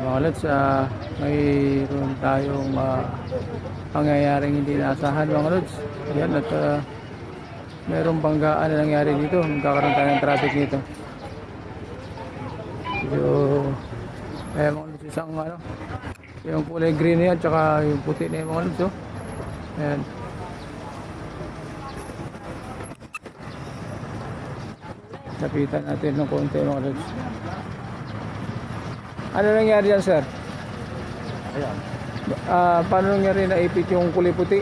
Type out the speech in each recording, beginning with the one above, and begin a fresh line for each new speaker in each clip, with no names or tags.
Mga lods, mayroon tayong pangyayaring hindi naasahan mga lods. Ayan, at mayroong banggaan na nangyari dito. Magkakaroon tayo ng traffic nito. Medyo, ayan mga lods, isang yung kulay green na yan, tsaka yung puti na yung mga lods. Oh. Ayan. Lapitan natin ng konti mga lods. Ano nangyari dyan, sir?
Ayan.
Paano nangyari na ipit yung kulay puti?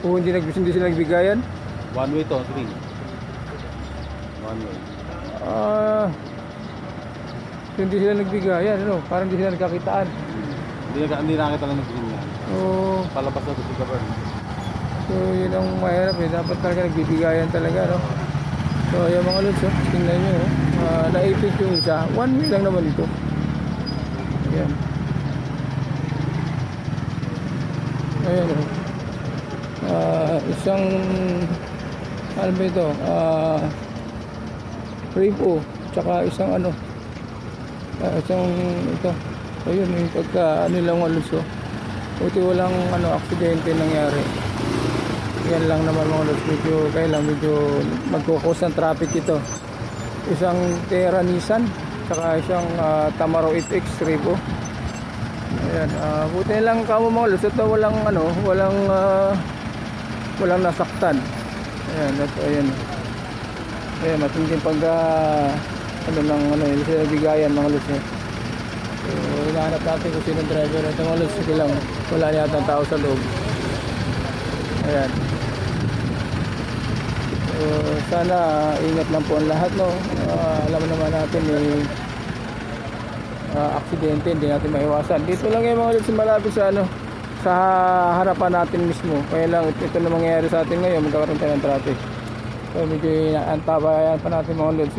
O hindi sila nagbigayan?
One way to, green. One way.
Hindi sila nagbigayan, ano? Parang hindi sila nagkakitaan.
Hindi nakita lang ng green yan.
Oo.
Palabas na ito si Govern.
So, yun ang mahirap eh. Dapat talaga nagbibigayan talaga, no? So, yung mga lods, oh. Tingnan nyo, oh. Naipit yung isa. One way lang naman ito. Ayan. Ayan, oh. Isang ano ba ito? Repo. Tsaka isang isang ito. Ayun, yung pagka lang walos, oh. Buti walang aksidente nangyari. Yan lang naman mga lods. Medyo magkukos ng traffic ito. Isang Terra Nissan saka isang Tamaro 8X Revo. Ayan, buti lang kamo mga lods at walang nasaktan. Ayan, at ayan. Ayan, matinding pag hindi sila bigayan mga lods. So, hinahanap natin kung sinong driver. Ito mga lods, sige lang. Wala yata ang tao sa loob. Ayan. So, sana ingat lang po ang lahat, no. Alam naman natin aksidente hindi natin maiwasan. Dito lang yung mga lods malapit sa harapan natin mismo. Kaya lang ito na mangyayari sa atin ngayon, magkakaroon tayo ng traffic. So medyo antabayan pa natin mga lods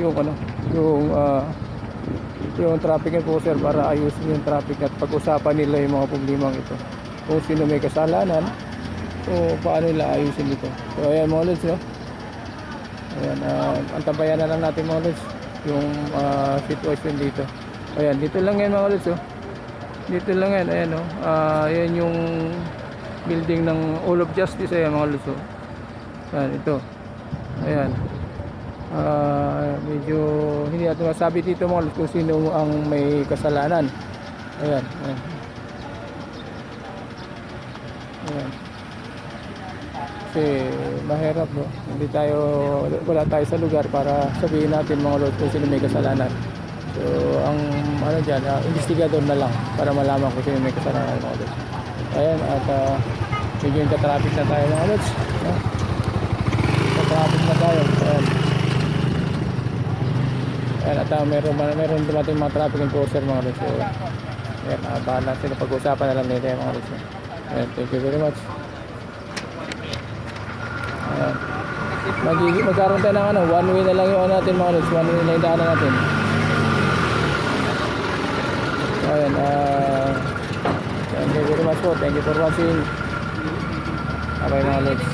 yung traffic enforcer para ayusin yung traffic at pag-usapan nila yung mga problemang ito. Kung sino may kasalanan o paano nila ayusin ito. So ayan mga lods, no? Ayan, antabayan na lang natin mga lods yung situation dito. Ayan, dito lang yan mga lods, oh. Dito lang yan, ayan, oh. Ayan yung building ng All of Justice, ayan mga lods, oh. Ayan, ito. Ayan. Medyo hindi natin masabi dito mga lods kung sino ang may kasalanan. Ayan, ayan. Ayan. Kasi mahirap, no? Wala tayo sa lugar para sabihin natin mga lods kung sino may kasalanan. So, ang investigador na lang para malaman kung sino may kasalanan mga lods. Ayan, at medyo yung ka-traffic na tayo mga lods, no? Ka-traffic na tayo. Ayan. Ayan, at meron dumating mga traffic enforcer mga lods. So, ayan, bahala sila pag-usapan na lang nila mga lods. Ayan, thank you very much. Ayan. Magkaroon tayo ng one way na lang yung natin mga lods. One way na yung daanan natin. Ayan, thank you very much po. Thank you for watching. Okay mga lods.